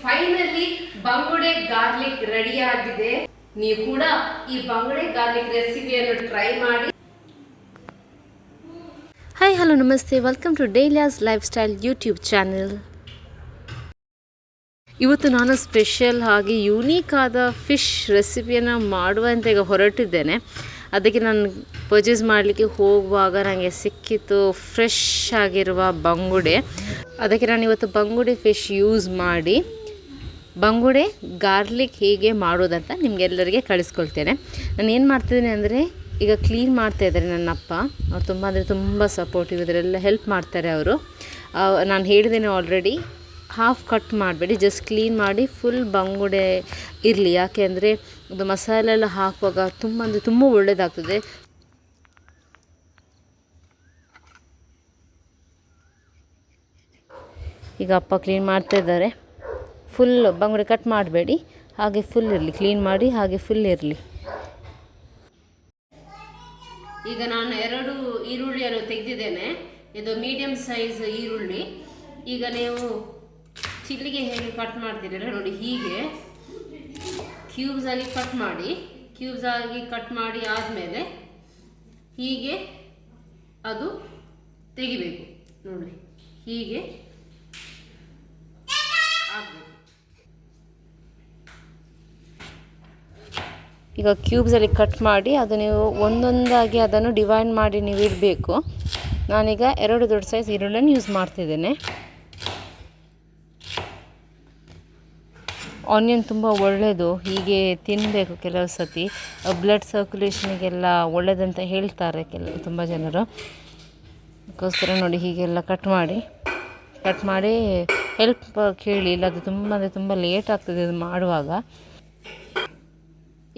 Finally ಬಂಗುಡೆ garlic ready ಆಗಿದೆ. ನೀವು ಕೂಡ ಈ ಬಂಗುಡೆ ಗಾರ್ಲಿಕ್ ರೆಸಿಪಿಯನ್ನು ಟ್ರೈ ಮಾಡಿ. ಹಾಯ್ ಹಲೋ ನಮಸ್ತೆ, ವೆಲ್ಕಮ್ ಟು ಡೈಲಿಯಾಸ್ ಲೈಫ್ ಸ್ಟೈಲ್ ಯೂಟ್ಯೂಬ್ ಚಾನೆಲ್. ಇವತ್ತು ನಾನು ಸ್ಪೆಷಲ್ ಆಗಿ ಯೂನೀಕ್ ಆದ ಫಿಶ್ ರೆಸಿಪಿಯನ್ನು ಮಾಡುವಂತ ಈಗ ಹೊರಟಿದ್ದೇನೆ. ಅದಕ್ಕೆ ನಾನು ಪರ್ಚೇಸ್ ಮಾಡಲಿಕ್ಕೆ ಹೋಗುವಾಗ ನನಗೆ ಸಿಕ್ಕಿತು ಫ್ರೆಶ್ ಆಗಿರುವ ಬಂಗುಡೆ. ಅದಕ್ಕೆ ನಾನು ಇವತ್ತು ಬಂಗುಡೆ ಫಿಶ್ ಯೂಸ್ ಮಾಡಿ ಬಂಗುಡೆ ಗಾರ್ಲಿಕ್ ಹೇಗೆ ಮಾಡೋದಂತ ನಿಮಗೆಲ್ಲರಿಗೆ ಕಳಿಸ್ಕೊಳ್ತೇನೆ. ನಾನು ಏನು ಮಾಡ್ತಿದ್ದೀನಿ ಅಂದರೆ, ಈಗ ಕ್ಲೀನ್ ಮಾಡ್ತಾಯಿದ್ದಾರೆ ನನ್ನ ಅಪ್ಪ. ಅವ್ರು ತುಂಬ ಸಪೋರ್ಟಿವ್, ಇದರೆಲ್ಲ ಹೆಲ್ಪ್ ಮಾಡ್ತಾರೆ ಅವರು. ನಾನು ಹೇಳಿದ್ದೇನೆ ಆಲ್ರೆಡಿ, ಹಾಫ್ ಕಟ್ ಮಾಡಬೇಡಿ, ಜಸ್ಟ್ ಕ್ಲೀನ್ ಮಾಡಿ ಫುಲ್ ಬಂಗುಡೆ ಇರಲಿ. ಯಾಕೆ ಅಂದರೆ ಅದು ಮಸಾಲೆ ಎಲ್ಲ ಹಾಕುವಾಗ ತುಂಬ ಒಳ್ಳೆಯದಾಗ್ತದೆ. ಈಗ ಅಪ್ಪ ಕ್ಲೀನ್ ಮಾಡ್ತಾಯಿದ್ದಾರೆ. ಫುಲ್ ಬಂಗುಡೆ ಕಟ್ ಮಾಡಬೇಡಿ, ಹಾಗೆ ಫುಲ್ ಇರಲಿ, ಕ್ಲೀನ್ ಮಾಡಿ ಹಾಗೆ ಫುಲ್ ಇರಲಿ. ಈಗ ನಾನು 2 ಈರುಳ್ಳಿಯನ್ನು ತೆಗೆದಿದ್ದೇನೆ. ಇದು ಮೀಡಿಯಂ ಸೈಜ್ ಈರುಳ್ಳಿ. ಈಗ ನೀವು ಚಿಲ್ಲಿಗೆ ಹೇಗೆ ಕಟ್ ಮಾಡ್ತೀರ ನೋಡಿ, ಹೀಗೆ ಕ್ಯೂಬ್ಸ್ ಆಗಿ ಕಟ್ ಮಾಡಿ ಆದಮೇಲೆ ಹೀಗೆ ಅದು ತೆಗಿಬೇಕು ನೋಡಿ, ಹೀಗೆ ಆಗಬೇಕು. ಈಗ ಕ್ಯೂಬ್ಸಲ್ಲಿ ಕಟ್ ಮಾಡಿ ಅದು ನೀವು ಒಂದೊಂದಾಗಿ ಅದನ್ನು ಡಿವೈಡ್ ಮಾಡಿ ನೀವು ಇಡಬೇಕು. ನಾನೀಗ 2 ದೊಡ್ಡ ಸೈಜ್ ಈರುಳ್ಳಿಯನ್ನು ಯೂಸ್ ಮಾಡ್ತಿದ್ದೇನೆ. ಆನಿಯನ್ ತುಂಬ ಒಳ್ಳೆಯದು, ಹೀಗೆ ತಿನ್ನಬೇಕು. ಕೆಲವು ಸತಿ ಬ್ಲಡ್ ಸರ್ಕ್ಯುಲೇಷನಿಗೆಲ್ಲ ಒಳ್ಳೆಯದಂತ ಹೇಳ್ತಾರೆ ತುಂಬ ಜನರು. ಅದಕ್ಕೋಸ್ಕರ ನೋಡಿ ಹೀಗೆಲ್ಲ ಕಟ್ ಮಾಡಿ ಹೆಲ್ಪ್ ಕೇಳಿ, ಇಲ್ಲ ಅದು ತುಂಬ ಲೇಟ್ ಆಗ್ತದೆ ಅದು ಮಾಡುವಾಗ.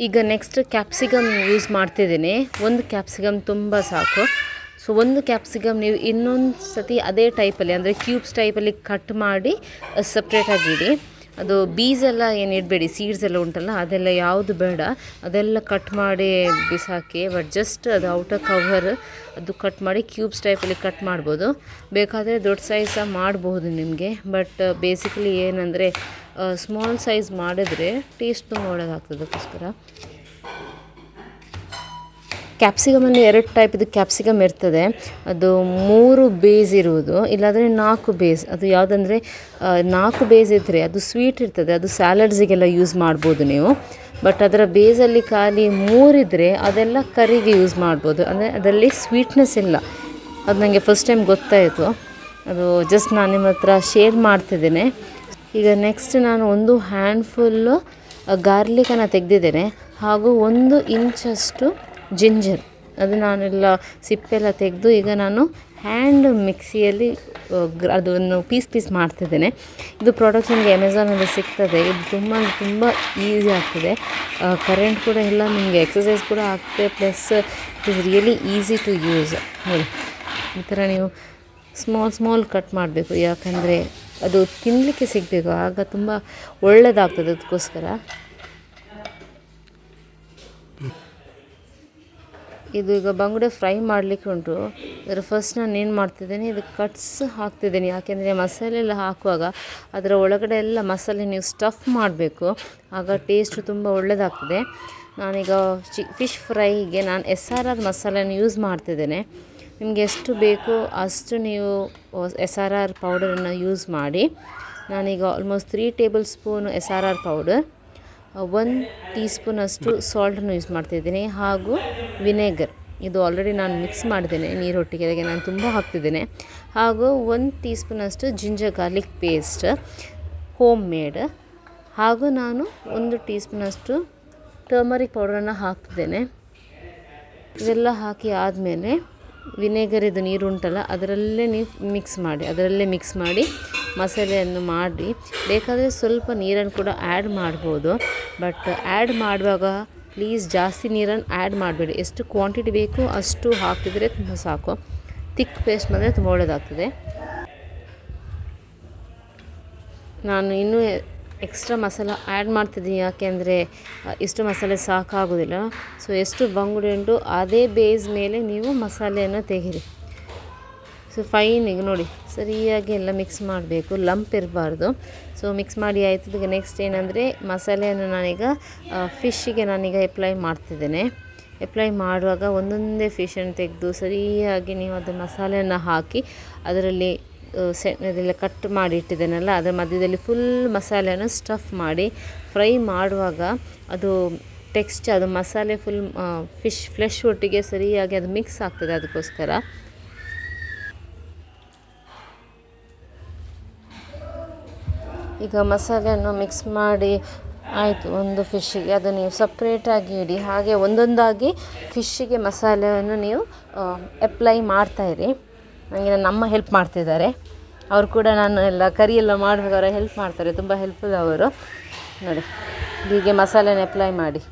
ಈಗ ನೆಕ್ಸ್ಟ್ ಕ್ಯಾಪ್ಸಿಕಮ್ ಯೂಸ್ ಮಾಡ್ತಿದ್ದೀನಿ. 1 ಕ್ಯಾಪ್ಸಿಕಮ್ ತುಂಬ ಸಾಕು. ಸೊ 1 ಕ್ಯಾಪ್ಸಿಕಮ್ ನೀವು ಇನ್ನೊಂದು ಸತಿ ಅದೇ ಟೈಪಲ್ಲಿ, ಅಂದರೆ ಕ್ಯೂಬ್ಸ್ ಟೈಪಲ್ಲಿ ಕಟ್ ಮಾಡಿ ಸಪ್ರೇಟಾಗಿಡಿ. ಅದು ಬೀಸ್ ಎಲ್ಲ ಏನು ಇಡಬೇಡಿ, ಸೀಡ್ಸ್ ಎಲ್ಲ ಉಂಟಲ್ಲ ಅದೆಲ್ಲ ಯಾವುದು ಬೇಡ, ಅದೆಲ್ಲ ಕಟ್ ಮಾಡಿ ಬಿಸಾಕಿ. ಬಟ್ ಜಸ್ಟ್ ಅದು ಔಟರ್ ಕವರ್ ಅದು ಕಟ್ ಮಾಡಿ ಕ್ಯೂಬ್ಸ್ ಟೈಪಲ್ಲಿ ಕಟ್ ಮಾಡ್ಬೋದು. ಬೇಕಾದರೆ ದೊಡ್ಡ ಸೈಜ್ ಸಹ ಮಾಡಬಹುದು ನಿಮಗೆ. ಬಟ್ ಬೇಸಿಕಲಿ ಏನಂದರೆ ಸ್ಮಾಲ್ ಸೈಜ್ ಮಾಡಿದ್ರೆ ಟೇಸ್ಟ್ ತುಂಬ ಒಳ್ಳೆಯದಾಗ್ತದೆ. ಅದಕ್ಕೋಸ್ಕರ ಕ್ಯಾಪ್ಸಿಕಮಲ್ಲಿ 2 ಟೈಪಿದು ಕ್ಯಾಪ್ಸಿಕಮ್ ಇರ್ತದೆ. ಅದು 3 ಬೇಸ್ ಇರುವುದು, ಇಲ್ಲಾಂದರೆ 4 ಬೇಸ್. ಅದು ಯಾವುದಂದರೆ 4 ಬೇಸ್ ಇದ್ದರೆ ಅದು ಸ್ವೀಟ್ ಇರ್ತದೆ, ಅದು ಸ್ಯಾಲಡ್ಸಿಗೆಲ್ಲ ಯೂಸ್ ಮಾಡ್ಬೋದು ನೀವು. ಬಟ್ ಅದರ ಬೇಸಲ್ಲಿ ಖಾಲಿ 3 ಇದ್ದರೆ ಅದೆಲ್ಲ ಕರಿಗೆ ಯೂಸ್ ಮಾಡ್ಬೋದು, ಅಂದರೆ ಅದರಲ್ಲಿ ಸ್ವೀಟ್ನೆಸ್ ಇಲ್ಲ. ಅದು ನನಗೆ ಫಸ್ಟ್ ಟೈಮ್ ಗೊತ್ತಾಯಿತು. ಅದು ಜಸ್ಟ್ ನಾನು ನಿಮ್ಮ ಹತ್ರ ಶೇರ್ ಮಾಡ್ತಿದ್ದೇನೆ. ಈಗ ನೆಕ್ಸ್ಟ್ ನಾನು 1 ಹ್ಯಾಂಡ್ಫುಲ್ಲು ಗಾರ್ಲಿಕನ್ನು ತೆಗೆದಿದ್ದೇನೆ, ಹಾಗೂ 1 ಇಂಚಷ್ಟು ಜಿಂಜರ್. ಅದು ನಾನೆಲ್ಲ ಸಿಪ್ಪೆಲ್ಲ ತೆಗೆದು ಈಗ ನಾನು ಹ್ಯಾಂಡ್ ಮಿಕ್ಸಿಯಲ್ಲಿ ಅದನ್ನು ಪೀಸ್ ಮಾಡ್ತಿದ್ದೇನೆ. ಇದು ಪ್ರಾಡಕ್ಟ್ ನಿಮಗೆ ಅಮೆಝಾನಲ್ಲಿ ಸಿಗ್ತದೆ. ಇದು ತುಂಬ ಈಸಿ ಆಗ್ತದೆ. ಕರೆಂಟ್ ಕೂಡ ಇಲ್ಲ, ನಿಮಗೆ ಎಕ್ಸಸೈಸ್ ಕೂಡ ಆಗ್ತದೆ, plus it is really easy to use. ನೋಡಿ ಈ ಥರ ನೀವು ಸ್ಮಾಲ್ ಕಟ್ ಮಾಡಬೇಕು, ಯಾಕಂದರೆ ಅದು ತಿನ್ನಲಿಕ್ಕೆ ಸಿಗಬೇಕು, ಆಗ ತುಂಬ ಒಳ್ಳೆಯದಾಗ್ತದೆ. ಅದಕ್ಕೋಸ್ಕರ ಇದು ಈಗ ಬಂಗುಡೆ ಫ್ರೈ ಮಾಡಲಿಕ್ಕೆ ಉಂಟು. ಅದರ ಫಸ್ಟ್ ನಾನು ಏನು ಮಾಡ್ತಿದ್ದೀನಿ, ಇದು ಕಟ್ಸ್ ಹಾಕ್ತಿದ್ದೀನಿ. ಯಾಕೆಂದರೆ ಮಸಾಲೆ ಎಲ್ಲ ಹಾಕುವಾಗ ಅದರ ಒಳಗಡೆ ಎಲ್ಲ ಮಸಾಲೆ ನೀವು ಸ್ಟಫ್ ಮಾಡಬೇಕು, ಆಗ ಟೇಸ್ಟು ತುಂಬ ಒಳ್ಳೆಯದಾಗ್ತದೆ. ನಾನೀಗ ಫಿಶ್ ಫ್ರೈಗೆ ನಾನು SRR ಮಸಾಲೆಯನ್ನು ಯೂಸ್ ಮಾಡ್ತಿದ್ದೇನೆ. ನಿಮಗೆ ಎಷ್ಟು ಬೇಕೋ ಅಷ್ಟು ನೀವು SRR ಪೌಡರನ್ನು ಯೂಸ್ ಮಾಡಿ. ನಾನೀಗ almost 3 table spoon SRR powder, 1 tea ಸ್ಪೂನಷ್ಟು ಸಾಲ್ಟನ್ನು ಯೂಸ್ ಮಾಡ್ತಿದ್ದೀನಿ, ಹಾಗೂ ವಿನೆಗರ್. ಇದು ಆಲ್ರೆಡಿ ನಾನು ಮಿಕ್ಸ್ ಮಾಡಿದ್ದೇನೆ ನೀರೊಟ್ಟಿಗೆ, ಅದಕ್ಕೆ ನಾನು ತುಂಬ ಹಾಕ್ತಿದ್ದೇನೆ. ಹಾಗೂ 1 ಟೀ ಸ್ಪೂನಷ್ಟು ginger garlic paste home made, ಹಾಗೂ ನಾನು 1 ಟೀ ಸ್ಪೂನಷ್ಟು ಟರ್ಮರಿಕ್ ಪೌಡರನ್ನು ಹಾಕ್ತಿದ್ದೇನೆ. ಇವೆಲ್ಲ ಹಾಕಿ ಆದಮೇಲೆ ವಿನೆಗರ್ ಇದು ನೀರು ಉಂಟಲ್ಲ ಅದರಲ್ಲೇ ನೀವು ಅದರಲ್ಲೇ ಮಿಕ್ಸ್ ಮಾಡಿ ಮಸಾಲೆಯನ್ನು ಮಾಡಿ. ಬೇಕಾದರೆ ಸ್ವಲ್ಪ ನೀರನ್ನು ಕೂಡ ಆ್ಯಡ್ ಮಾಡ್ಬೋದು. ಬಟ್ ಆ್ಯಡ್ ಮಾಡುವಾಗ ಪ್ಲೀಸ್ ಜಾಸ್ತಿ ನೀರನ್ನು ಆ್ಯಡ್ ಮಾಡಬೇಡಿ. ಎಷ್ಟು ಕ್ವಾಂಟಿಟಿ ಬೇಕು ಅಷ್ಟು ಹಾಕಿದರೆ ತುಂಬ ಸಾಕು. ತಿಕ್ ಪೇಸ್ಟ್ ಬಂದರೆ ತುಂಬ ಒಳ್ಳೆಯದಾಗ್ತದೆ. ನಾನು ಇನ್ನೂ ಎಕ್ಸ್ಟ್ರಾ ಮಸಾಲ ಆ್ಯಡ್ ಮಾಡ್ತಿದ್ದೀನಿ, ಯಾಕೆಂದರೆ ಇಷ್ಟು ಮಸಾಲೆ ಸಾಕಾಗೋದಿಲ್ಲ. ಸೊ ಎಷ್ಟು ಬಂಗುಡೆ ಉಂಟು ಅದೇ ಬೇಸ್ ಮೇಲೆ ನೀವು ಮಸಾಲೆಯನ್ನು ತೆಗೀರಿ. ಸೊ ಸೊ ಫೈನ್ ಈಗ ನೋಡಿ ಸರಿಯಾಗಿ ಎಲ್ಲ ಮಿಕ್ಸ್ ಮಾಡಬೇಕು, ಲಂಪ್ ಇರಬಾರ್ದು. ಸೊ ಮಿಕ್ಸ್ ಮಾಡಿ ಆಯಿತು. ಈಗ ನೆಕ್ಸ್ಟ್ ಏನಂದರೆ ಮಸಾಲೆಯನ್ನು ನಾನೀಗ ಫಿಶ್ಶಿಗೆ ನಾನೀಗ ಅಪ್ಲೈ ಮಾಡ್ತಿದ್ದೇನೆ. ಅಪ್ಲೈ ಮಾಡುವಾಗ ಒಂದೊಂದೇ ಫಿಶನ್ನು ತೆಗೆದು ಸರಿಯಾಗಿ ನೀವು ಅದು ಮಸಾಲೆಯನ್ನು ಹಾಕಿ ಅದರಲ್ಲಿ ಇದೆಲ್ಲ ಕಟ್ ಮಾಡಿ ಇಟ್ಟಿದ್ದೇನಲ್ಲ ಅದರ ಮಧ್ಯದಲ್ಲಿ ಫುಲ್ ಮಸಾಲೆಯನ್ನು ಸ್ಟಫ್ ಮಾಡಿ ಫ್ರೈ ಮಾಡುವಾಗ ಅದು ಟೆಕ್ಸ್ಚರ್, ಅದು ಮಸಾಲೆ ಫುಲ್ ಫ್ಲೆಶ್ ಒಟ್ಟಿಗೆ ಸರಿಯಾಗಿ ಅದು ಮಿಕ್ಸ್ ಆಗ್ತದೆ. ಅದಕ್ಕೋಸ್ಕರ ಈಗ ಮಸಾಲೆಯನ್ನು ಮಿಕ್ಸ್ ಮಾಡಿ ಆಯಿತು. ಒಂದು ಫಿಶ್ಶಿಗೆ ಅದು ನೀವು ಸಪ್ರೇಟಾಗಿ ಇಡಿ, ಹಾಗೆ ಒಂದೊಂದಾಗಿ ಫಿಶ್ಶಿಗೆ ಮಸಾಲೆಯನ್ನು ನೀವು ಅಪ್ಲೈ ಮಾಡ್ತಾಯಿರಿ. ನನಗೆ ನಮ್ಮ ಹೆಲ್ಪ್ ಮಾಡ್ತಿದ್ದಾರೆ ಅವರು ಕೂಡ, ನಾನು ಎಲ್ಲ ಕರಿ ಎಲ್ಲ ಮಾಡುವಾಗ ಅವರ ಹೆಲ್ಪ್ ಮಾಡ್ತಾರೆ, ತುಂಬ ಹೆಲ್ಪ್ಫುಲ್ ಅವರು. ನೋಡಿ ಹೀಗೆ ಮಸಾಲೆನ ಅಪ್ಲೈ ಮಾಡಿ.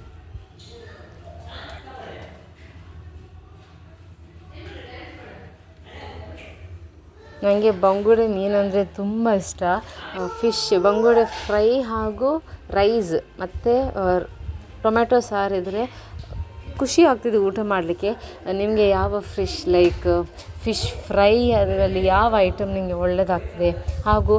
ನನಗೆ ಬಂಗುಡೆ ಮೀನಂದರೆ ತುಂಬ ಇಷ್ಟ. ಫಿಶ್ ಬಂಗುಡೆ ಫ್ರೈ ಹಾಗೂ ರೈಸ್ ಮತ್ತು ಟೊಮೆಟೊ ಸಾರಿದ್ರೆ ಖುಷಿ ಆಗ್ತಿದೆ ಊಟ ಮಾಡಲಿಕ್ಕೆ. ನಿಮಗೆ ಯಾವ ಫಿಶ್ ಫ್ರೈ ಅದರಲ್ಲಿ ಯಾವ ಐಟಮ್ ನಿಮಗೆ ಒಳ್ಳೆಯದಾಗ್ತದೆ, ಹಾಗೂ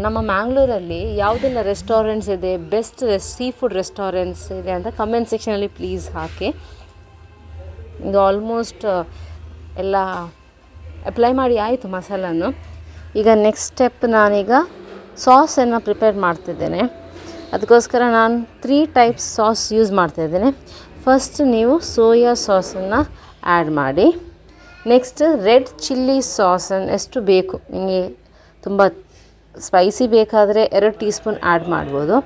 ನಮ್ಮ ಮ್ಯಾಂಗ್ಳೂರಲ್ಲಿ ಯಾವುದೆಲ್ಲ ರೆಸ್ಟೋರೆಂಟ್ಸ್ ಇದೆ, ಬೆಸ್ಟ್ ಸೀ ಫುಡ್ ರೆಸ್ಟೋರೆಂಟ್ಸ್ ಇದೆ ಅಂತ ಕಮೆಂಟ್ ಸೆಕ್ಷನಲ್ಲಿ ಪ್ಲೀಸ್ ಹಾಕಿ. ಇದು ಆಲ್ಮೋಸ್ಟ್ ಎಲ್ಲ ಅಪ್ಲೈ ಮಾಡಿ ಆಯಿತು ಮಸಾಲನ್ನು. ಈಗ ನೆಕ್ಸ್ಟ್ ಸ್ಟೆಪ್ ನಾನೀಗ ಸಾಸನ್ನು ಪ್ರಿಪೇರ್ ಮಾಡ್ತಿದ್ದೇನೆ. ಅದಕ್ಕೋಸ್ಕರ ನಾನು 3 ಟೈಪ್ಸ್ ಸಾಸ್ ಯೂಸ್ ಮಾಡ್ತಾಯಿದ್ದೇನೆ. ಫಸ್ಟ್ ನೀವು ಸೋಯಾ ಸಾಸನ್ನು ಆ್ಯಡ್ ಮಾಡಿ. ನೆಕ್ಸ್ಟ್ ರೆಡ್ ಚಿಲ್ಲಿ ಸಾಸನ್ನು ಎಷ್ಟು ಬೇಕು ನಿಮಗೆ, ತುಂಬ ಸ್ಪೈಸಿ ಬೇಕಾದರೆ 2 ಟೀ ಸ್ಪೂನ್ ಆ್ಯಡ್ ಮಾಡ್ಬೋದು.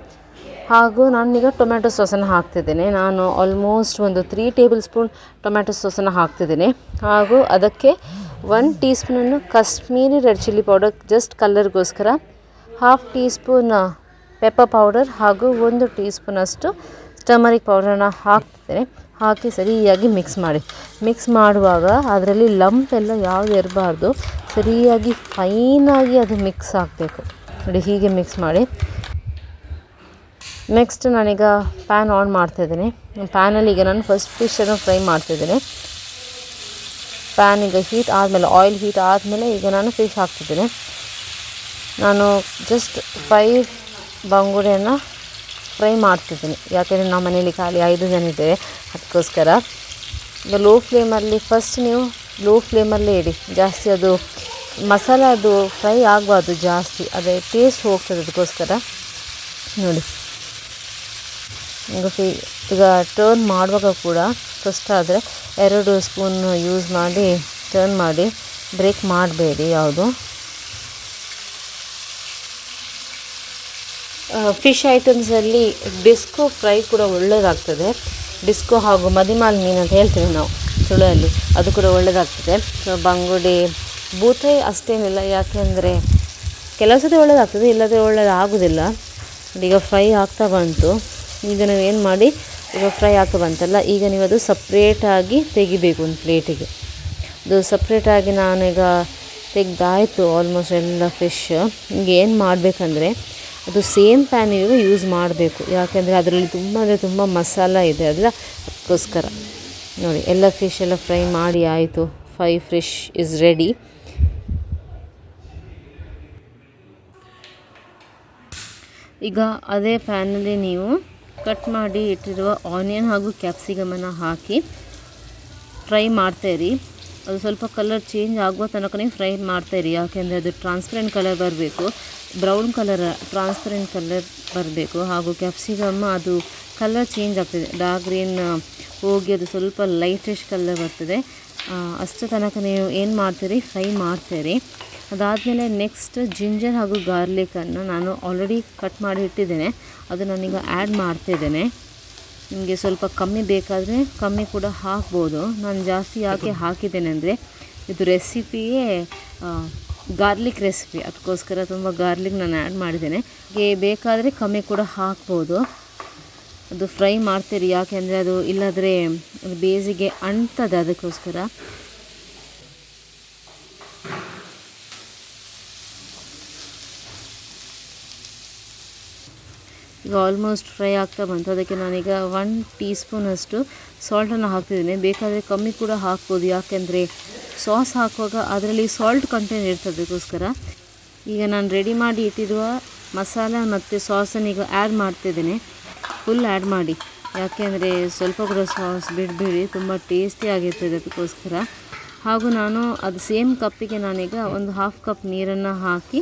ಹಾಗೂ ನಾನೀಗ ಟೊಮ್ಯಾಟೊ ಸಾಸನ್ನು ಹಾಕ್ತಿದ್ದೇನೆ. ನಾನು ಆಲ್ಮೋಸ್ಟ್ ಒಂದು 3 ಟೇಬಲ್ ಸ್ಪೂನ್ ಟೊಮ್ಯಾಟೊ ಸಾಸನ್ನು ಹಾಕ್ತಿದ್ದೇನೆ. ಹಾಗೂ ಅದಕ್ಕೆ 1 ಟೀ ಸ್ಪೂನನ್ನು Kashmiri red chilli powder, just ಕಲರ್ಗೋಸ್ಕರ, 1/2 ಟೀ ಸ್ಪೂನ್ ಪೆಪ್ಪರ್ ಪೌಡರ್ ಹಾಗೂ 1 ಟೀ ಸ್ಪೂನಷ್ಟು ಟರ್ಮರಿಕ್ ಪೌಡರನ್ನು ಹಾಕ್ತಿದ್ದೇನೆ. ಹಾಕಿ ಸರಿಯಾಗಿ ಮಿಕ್ಸ್ ಮಾಡಿ. ಮಿಕ್ಸ್ ಮಾಡುವಾಗ ಅದರಲ್ಲಿ ಲಂಪ್ ಎಲ್ಲ ಯಾವುದು ಇರಬಾರ್ದು, ಸರಿಯಾಗಿ ಫೈನಾಗಿ ಅದು ಮಿಕ್ಸ್ ಆಗಬೇಕು. ನೋಡಿ ಹೀಗೆ ಮಿಕ್ಸ್ ಮಾಡಿ. ನೆಕ್ಸ್ಟ್ ನಾನೀಗ ಪ್ಯಾನ್ ಆನ್ ಮಾಡ್ತಾಯಿದ್ದೇನೆ. ಪ್ಯಾನಲ್ಲಿ ಈಗ ನಾನು ಫಸ್ಟ್ ಫಿಶನ್ನು ಫ್ರೈ ಮಾಡ್ತಿದ್ದೇನೆ. ಪ್ಯಾನ್ ಈಗ ಹೀಟ್ ಆದಮೇಲೆ, ಆಯಿಲ್ ಹೀಟ್ ಆದಮೇಲೆ ಈಗ ನಾನು ಫಿಶ್ ಹಾಕ್ತಿದ್ದೇನೆ. ನಾನು ಜಸ್ಟ್ 5 ಬಂಗುಡೆಯನ್ನು ಫ್ರೈ ಮಾಡ್ತಿದ್ದೀನಿ, ಯಾಕೆಂದರೆ ನಮ್ಮ ಮನೇಲಿ ಖಾಲಿ 5 ಜನ ಇದ್ದೇವೆ, ಅದಕ್ಕೋಸ್ಕರ. ಈಗ ಲೋ ಫ್ಲೇಮಲ್ಲಿ ಫಸ್ಟ್ ನೀವು ಲೋ ಫ್ಲೇಮಲ್ಲೇ ಇಡಿ. ಜಾಸ್ತಿ ಅದು ಮಸಾಲ ಅದು ಫ್ರೈ ಆಗಬಾರ್ದು ಜಾಸ್ತಿ, ಅದೇ ಟೇಸ್ಟ್ ಹೋಗ್ತದೆ. ಅದಕ್ಕೋಸ್ಕರ ನೋಡಿ ಈಗ ಟರ್ನ್ ಮಾಡುವಾಗ ಕೂಡ ಫಸ್ಟ್ ಆದರೆ 2 ಸ್ಪೂನ್ ಯೂಸ್ ಮಾಡಿ ಟರ್ನ್ ಮಾಡಿ, ಬ್ರೇಕ್ ಮಾಡಬೇಡಿ ಯಾವುದು. ಫಿಶ್ ಐಟಮ್ಸಲ್ಲಿ ಡಿಸ್ಕೋ ಫ್ರೈ ಕೂಡ ಒಳ್ಳೆಯದಾಗ್ತದೆ. ಡಿಸ್ಕೋ ಹಾಗೂ ಮದಿಮಾಲ್ ಮೀನು ಅಂತ ಹೇಳ್ತೀವಿ ನಾವು ತುಳುವಲ್ಲಿ, ಅದು ಕೂಡ ಒಳ್ಳೆಯದಾಗ್ತದೆ. ಸೊ ಬಂಗುಡೆ ಬೂತೈ ಅಷ್ಟೇನಿಲ್ಲ, ಯಾಕೆಂದರೆ ಕೆಲವು ಸತಿ ಒಳ್ಳೆಯದಾಗ್ತದೆ, ಇಲ್ಲದೆ ಒಳ್ಳೆಯದಾಗೋದಿಲ್ಲ. ಈಗ ಫ್ರೈ ಆಗ್ತಾ ಬಂತು. ಈಗ ನೀವು ಏನು ಮಾಡಿ, ಈಗ ಫ್ರೈ ಆಗ್ತಾ ಬಂತಲ್ಲ, ಈಗ ನೀವು ಅದು ಸಪ್ರೇಟಾಗಿ ತೆಗಿಬೇಕು ಒಂದು ಪ್ಲೇಟಿಗೆ. ಅದು ಸಪ್ರೇಟಾಗಿ ನಾನೀಗ ತೆಗೆದಾಯಿತು ಆಲ್ಮೋಸ್ಟ್ ಎಲ್ಲ ಫಿಶ್. ಈಗ ಏನು ಮಾಡಬೇಕಂದ್ರೆ ಅದು ಸೇಮ್ ಪ್ಯಾನಿಗೆ ಯೂಸ್ ಮಾಡಬೇಕು, ಯಾಕೆಂದರೆ ಅದರಲ್ಲಿ ತುಂಬ ಮಸಾಲ ಇದೆ ಅದಕ್ಕೋಸ್ಕರ. ನೋಡಿ ಎಲ್ಲ ಫಿಶ್ ಎಲ್ಲ ಫ್ರೈ ಮಾಡಿ ಆಯಿತು. 5 ಫಿಶ್ ಇಸ್ ರೆಡಿ. ಈಗ ಅದೇ ಪ್ಯಾನಲ್ಲಿ ನೀವು ಕಟ್ ಮಾಡಿ ಇಟ್ಟಿರುವ ಆನಿಯನ್ ಹಾಗೂ ಕ್ಯಾಪ್ಸಿಕಮನ್ನು ಹಾಕಿ ಫ್ರೈ ಮಾಡ್ತಾಯಿರಿ. ಅದು ಸ್ವಲ್ಪ ಕಲರ್ ಚೇಂಜ್ ಆಗುವ ತನಕ ಫ್ರೈ ಮಾಡ್ತಾಯಿರಿ, ಯಾಕೆಂದರೆ ಅದು ಟ್ರಾನ್ಸ್ಪರೆಂಟ್ ಕಲರ್ ಬರಬೇಕು, ಬ್ರೌನ್ ಕಲರ್ ಟ್ರಾನ್ಸ್ಪರೆಂಟ್ ಕಲರ್ ಬರಬೇಕು. ಹಾಗೂ ಕ್ಯಾಪ್ಸಿಕಮ್ ಅದು ಕಲರ್ ಚೇಂಜ್ ಆಗ್ತದೆ, ಡಾರ್ಕ್ ಗ್ರೀನ್ ಹೋಗಿ ಅದು ಸ್ವಲ್ಪ ಲೈಟಿಶ್ ಕಲರ್ ಬರ್ತದೆ. ಅಷ್ಟು ತನಕ ನೀವು ಏನು ಮಾಡ್ತೀರಿ, ಫ್ರೈ ಮಾಡ್ತೀರಿ. ಅದಾದಮೇಲೆ ನೆಕ್ಸ್ಟ್ ಜಿಂಜರ್ ಹಾಗೂ ಗಾರ್ಲಿಕನ್ನು ನಾನು ಆಲ್ರೆಡಿ ಕಟ್ ಮಾಡಿ ಇಟ್ಟಿದ್ದೇನೆ, ಅದು ನಾನೀಗ ಆ್ಯಡ್ ಮಾಡ್ತಾಯಿದ್ದೇನೆ. ನಿಮಗೆ ಸ್ವಲ್ಪ ಕಮ್ಮಿ ಬೇಕಾದರೆ ಕಮ್ಮಿ ಕೂಡ ಹಾಕ್ಬೋದು. ನಾನು ಜಾಸ್ತಿ ಯಾಕೆ ಹಾಕಿದ್ದೇನೆ ಅಂದರೆ ಇದು ರೆಸಿಪಿಯೇ ಗಾರ್ಲಿಕ್ ರೆಸಿಪಿ, ಅದಕ್ಕೋಸ್ಕರ ತುಂಬ ಗಾರ್ಲಿಕ್ ನಾನು ಆ್ಯಡ್ ಮಾಡಿದ್ದೇನೆ. ಹೀಗೆ ಬೇಕಾದರೆ ಕಮ್ಮಿ ಕೂಡ ಹಾಕ್ಬೋದು. ಅದು ಫ್ರೈ ಮಾಡ್ತೀರಿ, ಯಾಕೆಂದರೆ ಅದು ಇಲ್ಲದ್ರೆ ಅದು ಬೇಸಿಗೆ ಅಂಟ್ತದೆ, ಅದಕ್ಕೋಸ್ಕರ. ಈಗ ಆಲ್ಮೋಸ್ಟ್ ಫ್ರೈ ಆಗ್ತಾ ಬಂತು. ಅದಕ್ಕೆ ನಾನೀಗ 1 ಟೀ ಸ್ಪೂನಷ್ಟು ಸಾಲ್ಟನ್ನು ಹಾಕ್ತಿದ್ದೀನಿ. ಬೇಕಾದರೆ ಕಮ್ಮಿ ಕೂಡ ಹಾಕ್ಬೋದು, ಯಾಕೆಂದರೆ ಸಾಸ್ ಹಾಕುವಾಗ ಅದರಲ್ಲಿ ಸಾಲ್ಟ್ ಕಂಟೆಂಟ್ ಇರ್ತದೆ. ಅದಕ್ಕೋಸ್ಕರ ಈಗ ನಾನು ರೆಡಿ ಮಾಡಿ ಇಟ್ಟಿರುವ ಮಸಾಲ ಮತ್ತು ಸಾಸನ್ನು ಈಗ ಆ್ಯಡ್ ಮಾಡ್ತಿದ್ದೇನೆ. ಫುಲ್ ಆ್ಯಡ್ ಮಾಡಿ, ಯಾಕೆಂದರೆ ಸ್ವಲ್ಪ ಕೂಡ ಸಾಸ್ ಬಿಡಬೇಡಿ, ತುಂಬ ಟೇಸ್ಟಿ ಆಗಿರ್ತದೆ. ಅದಕ್ಕೋಸ್ಕರ ಹಾಗೂ ನಾನು ಅದು ಸೇಮ್ ಕಪ್ಪಿಗೆ ನಾನೀಗ ಒಂದು 1/2 ಕಪ್ ನೀರನ್ನು ಹಾಕಿ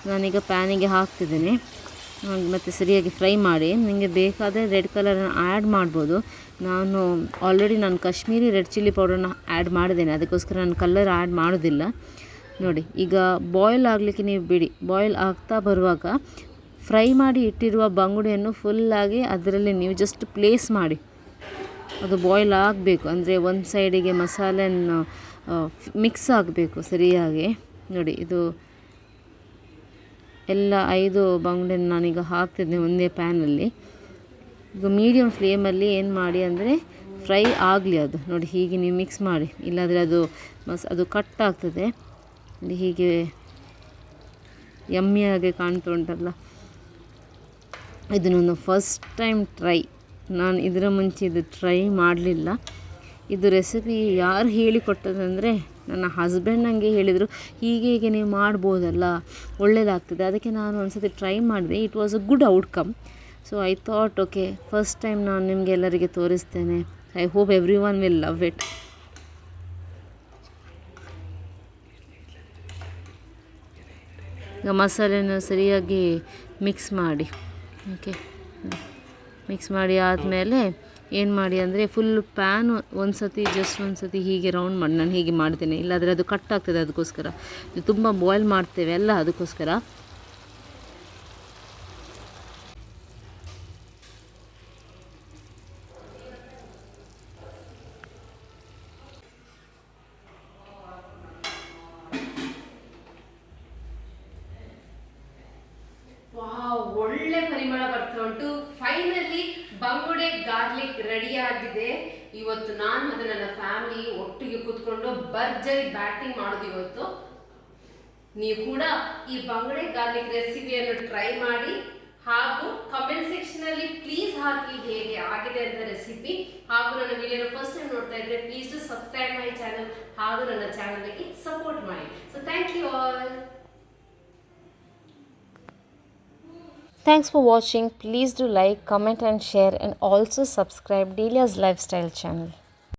ನಾನೀಗ ಪ್ಯಾನಿಗೆ ಹಾಕ್ತಿದ್ದೇನೆ. ಮತ್ತು ಸರಿಯಾಗಿ ಫ್ರೈ ಮಾಡಿ, ನಿಮಗೆ ಬೇಕಾದರೆ ರೆಡ್ ಕಲರನ್ನು ಆ್ಯಡ್ ಮಾಡ್ಬೋದು. ನಾನು ಕಾಶ್ಮೀರಿ ರೆಡ್ ಚಿಲ್ಲಿ ಪೌಡರನ್ನ ಆ್ಯಡ್ ಮಾಡಿದ್ದೇನೆ, ಅದಕ್ಕೋಸ್ಕರ ನಾನು ಕಲರ್ ಆ್ಯಡ್ ಮಾಡೋದಿಲ್ಲ. ನೋಡಿ, ಈಗ ಬಾಯ್ಲ್ ಆಗಲಿಕ್ಕೆ ನೀವು ಬಿಡಿ. ಬಾಯ್ಲ್ ಆಗ್ತಾ ಬರುವಾಗ ಫ್ರೈ ಮಾಡಿ ಇಟ್ಟಿರುವ ಬಂಗುಡೆಯನ್ನು ಫುಲ್ಲಾಗಿ ಅದರಲ್ಲಿ ನೀವು ಜಸ್ಟ್ ಪ್ಲೇಸ್ ಮಾಡಿ. ಅದು ಬಾಯ್ಲ್ ಆಗಬೇಕು, ಅಂದರೆ ಒಂದು ಸೈಡಿಗೆ ಮಸಾಲೆಯನ್ನು ಮಿಕ್ಸ್ ಆಗಬೇಕು ಸರಿಯಾಗಿ. ನೋಡಿ, ಇದು ಎಲ್ಲ 5 ಬಂಗುಡೆಯನ್ನು ನಾನೀಗ ಹಾಕ್ತಿದ್ದೆ ಒಂದೇ ಪ್ಯಾನಲ್ಲಿ. ಈಗ ಮೀಡಿಯಮ್ ಫ್ಲೇಮಲ್ಲಿ ಏನು ಮಾಡಿ ಅಂದರೆ ಫ್ರೈ ಆಗಲಿ ಅದು. ನೋಡಿ, ಹೀಗೆ ನೀವು ಮಿಕ್ಸ್ ಮಾಡಿ, ಇಲ್ಲಾಂದರೆ ಅದು ಕಟ್ ಆಗ್ತದೆ. ಹೀಗೆ ಯಮ್ಮಿಯಾಗಿ ಕಾಣ್ತಾ ಉಂಟಲ್ಲ. ಇದು ನನ್ನ ಫಸ್ಟ್ ಟೈಮ್ ಟ್ರೈ. ನಾನು ಇದರ ಮುಂಚೆ ಇದು ಟ್ರೈ ಮಾಡಲಿಲ್ಲ. ಇದು ರೆಸಿಪಿ ಯಾರು ಹೇಳಿಕೊಟ್ಟದಂದರೆ ನನ್ನ ಹಸ್ಬೆಂಡ್ ನನಗೆ ಹೇಳಿದರು, ಹೀಗೆ ನೀವು ಮಾಡ್ಬೋದಲ್ಲ, ಒಳ್ಳೆಯದಾಗ್ತದೆ. ಅದಕ್ಕೆ ನಾನು ಒಂದು ಸತಿ ಟ್ರೈ ಮಾಡಿದೆ. It was a good outcome. So I thought okay, first time ನಾನು ನಿಮಗೆ ಎಲ್ಲರಿಗೆ ತೋರಿಸ್ತೇನೆ. I hope every one will love it. ಈಗ ಮಸಾಲೆನ ಸರಿಯಾಗಿ ಮಿಕ್ಸ್ ಮಾಡಿ. ಓಕೆ, ಮಿಕ್ಸ್ ಮಾಡಿ ಆದಮೇಲೆ ಏನು ಮಾಡಿ ಅಂದರೆ ಫುಲ್ ಪ್ಯಾನ್ ಒಂದು ಸತಿ ಹೀಗೆ ರೌಂಡ್ ಮಾಡಿ, ನಾನು ಹೀಗೆ ಮಾಡ್ತೇನೆ, ಇಲ್ಲಾಂದರೆ ಅದು ಕಟ್ ಆಗ್ತದೆ. ಅದಕ್ಕೋಸ್ಕರ ಇದು ತುಂಬ ಬಾಯ್ಲ್ ಮಾಡ್ತೇವೆ ಅಲ್ಲ, ಅದಕ್ಕೋಸ್ಕರ. ಒಳ್ಳೆ ಪರಿಮಳ ಬರ್ತಾ ಉಂಟು. ಫೈನಲಿ ಬಂಗುಡೆ ಗಾರ್ಲಿಕ್ ರೆಡಿ ಆಗಿದೆ. ಇವತ್ತು ನಾನು ಮತ್ತು ನನ್ನ ಫ್ಯಾಮಿಲಿ ಒಟ್ಟಿಗೆ ಕೂತ್ಕೊಂಡು ಭರ್ಜರಿ ಬ್ಯಾಟಿಂಗ್ ಮಾಡೋದು ಇವತ್ತು. ನೀವು ಕೂಡ ಈ ಬಂಗುಡೆ ಗಾರ್ಲಿಕ್ ರೆಸಿಪಿಯನ್ನು ಟ್ರೈ ಮಾಡಿ, ಹಾಗೂ ಕಮೆಂಟ್ ಸೆಕ್ಷನ್ ಅಲ್ಲಿ ಪ್ಲೀಸ್ ಹಾಕಿ ಹೇಗೆ ಆಗಿದೆ ಅಂತ ರೆಸಿಪಿ. ಹಾಗೂ ನನ್ನ ವಿಡಿಯೋನ ಫಸ್ಟ್ ಟೈಮ್ ನೋಡ್ತಾ ಇದ್ರೆ please to subscribe my channel, ಹಾಗೂ ನನ್ನ ಚಾನಲ್ಗೆ ಸಪೋರ್ಟ್ ಮಾಡಿ. So thank you all. Thanks for watching. Please do like, comment and share, and also subscribe Delia's Lifestyle channel.